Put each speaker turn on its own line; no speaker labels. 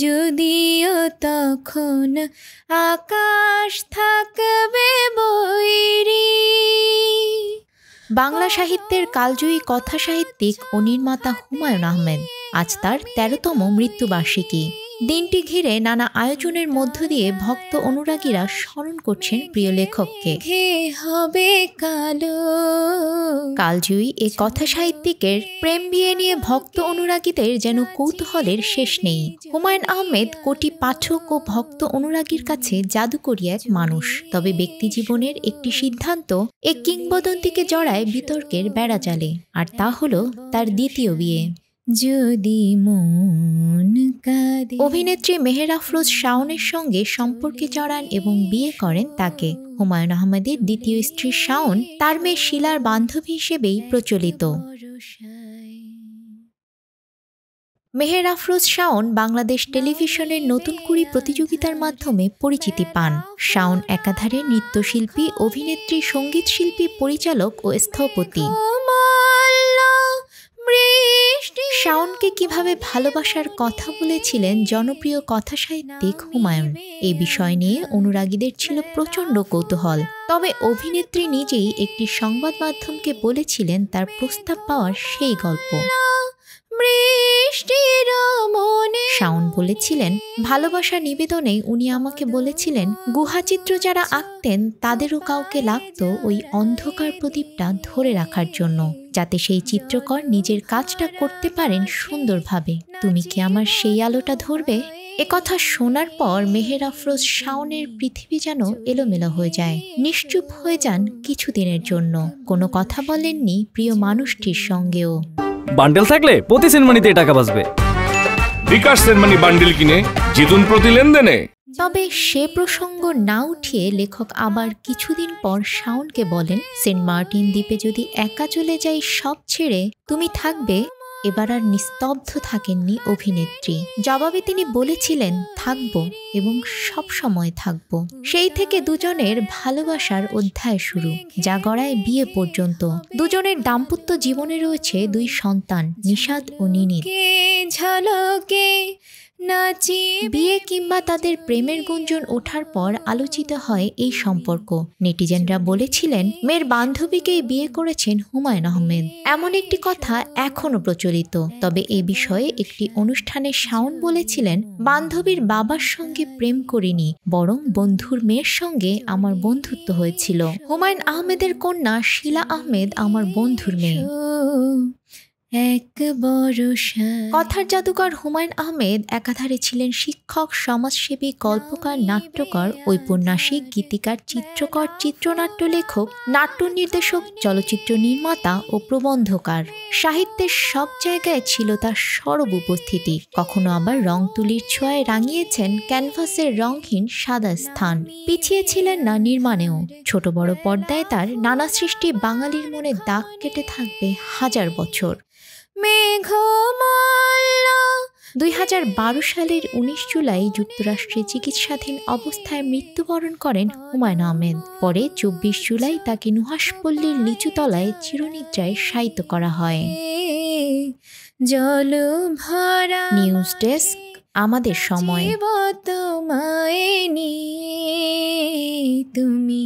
যদিও তখন আকাশ থাকবে বৈরী। বাংলা সাহিত্যের কালজয়ী কথা সাহিত্যিক ও নির্মাতা হুমায়ূন আহমেদ আজ তার ১৩তম মৃত্যুবার্ষিকী। দিনটি ঘিরে নানা আয়োজনের মধ্য দিয়ে ভক্ত অনুরাগীরা স্মরণ করছেন প্রিয় লেখককে। কালজয়ী এ কথা সাহিত্যিকের প্রেম বিয়ে নিয়ে ভক্ত অনুরাগীদের যেন কৌতূহলের শেষ নেই। হুমায়ূন আহমেদ কোটি পাঠক ও ভক্ত অনুরাগীর কাছে জাদুকরী এক মানুষ। তবে ব্যক্তিজীবনের একটি সিদ্ধান্ত এ কিংবদন্তিকে জড়ায় বিতর্কের বেড়াজালে, আর তা হলো তার দ্বিতীয় বিয়ে। যদি মন কাঁদে। অভিনেত্রী মেহের আফরোজ শাওনের সঙ্গে সম্পর্কে জড়ান এবং বিয়ে করেন তাকে। হুমায়ূন আহমেদের দ্বিতীয় স্ত্রী শাওন তার মেয়ে শিলার বান্ধবী হিসেবেই প্রচলিত। মেহের আফরোজ শাওন বাংলাদেশ টেলিভিশনের নতুন কুড়ি প্রতিযোগিতার মাধ্যমে পরিচিতি পান। শাওন একাধারে নৃত্যশিল্পী, অভিনেত্রী, সঙ্গীত শিল্পী, পরিচালক ও স্থপতি। শাওনকে কিভাবে ভালোবাসার কথা বলেছিলেন জনপ্রিয় কথা সাহিত্যিক হুমায়ূন, এই বিষয় নিয়ে অনুরাগীদের ছিল প্রচণ্ড কৌতূহল। তবে অভিনেত্রী নিজেই একটি সংবাদ মাধ্যমকে বলেছিলেন তার প্রস্তাব পাওয়ার সেই গল্প। শাওন বলেছিলেন, ভালোবাসা নিবেদনেই উনি আমাকে বলেছিলেন গুহাচিত্র যারা আঁকতেন তাদেরও কাউকে লাগতো ওই অন্ধকার প্রদীপটা ধরে রাখার জন্য, যাতে সেই চিত্রকর নিজের কাজটা করতে পারেন সুন্দরভাবে। তুমি কি আমার সেই আলোটা ধরবে? একথা শোনার পর মেহের আফরোজ শাওনের পৃথিবী যেন এলোমেলো হয়ে যায়। নিশ্চুপ হয়ে যান কিছুদিনের জন্য, কোনো কথা বলেননি প্রিয় মানুষটির সঙ্গেও।
বান্ডেল থাকলে প্রতি সেনমানিতে টাকা বাঁচবে।
বিকাশ সেনমানি বান্ডেল কিনে জিতুন প্রতি লেনদেনে।
তবে সে প্রসঙ্গ না উঠিয়ে লেখক আবার কিছুদিন পর শাওনকে বলেন, সেন্ট মার্টিন দ্বীপে যদি একা চলে যাই সব ছেড়ে, তুমি থাকবে? এবার আর নিস্তব্ধ থাকেননি অভিনেত্রী। জবাবে তিনি বলেছিলেন, থাকবো এবং সব সময় থাকবো। সেই থেকে দুজনের ভালোবাসার অধ্যায় শুরু, যা গড়ায় বিয়ে পর্যন্ত। দুজনের দাম্পত্য জীবনে রয়েছে 2 সন্তান, নিশাদ ও নিনিত। বিয়ে কিংবা তাদের প্রেমের গুঞ্জন ওঠার পর আলোচিত হয় এই সম্পর্ক। নেটিজেনরা বলেছিলেন, মেয়ের বান্ধবীকেই বিয়ে করেছেন হুমায়ূন আহমেদ। এমন একটি কথা এখনো প্রচলিত। তবে এ বিষয়ে একটি অনুষ্ঠানে শাওন বলেছিলেন, বান্ধবীর বাবার সঙ্গে প্রেম করিনি, বরং বন্ধুর মেয়ের সঙ্গে আমার বন্ধুত্ব হয়েছিল। হুমায়ূন আহমেদের কন্যা শিলা আহমেদ আমার বন্ধুর মেয়ে। কথার জাদুকর হুমায়ূন আহমেদ একাধারে ছিলেন শিক্ষক, সমাজসেবী, গল্পকার, নাট্যকার, ঔপন্যাসিক, গীতিকার, চিত্রকর, চিত্রনাট্য লেখক, নাট্য নির্দেশক, চলচ্চিত্র নির্মাতা ও প্রবন্ধকার। সাহিত্যের সব জায়গায় ছিল তার সরব উপস্থিতি। কখনো আবার রং তুলির ছোঁয়ায় রাঙিয়েছেন ক্যানভাসের রংহীন সাদা স্থান। পিছিয়ে ছিলেন না নির্মাণেও। ছোট বড় পর্দায় তার নানা সৃষ্টি বাঙালির মনে দাগ কেটে থাকবে হাজার বছর। 2012 সালের 19 জুলাই যুক্তরাষ্ট্রে চিকিৎসাধীন অবস্থায় মৃত্যুবরণ করেন হুমায়ূন আহমেদ। পরে 24 জুলাই তাকে নুহাশপল্লীর লিচুতলায় চিরনিদ্রায় শায়িত করা হয়। নিউজ ডেস্ক, আমাদের সময়। তুমি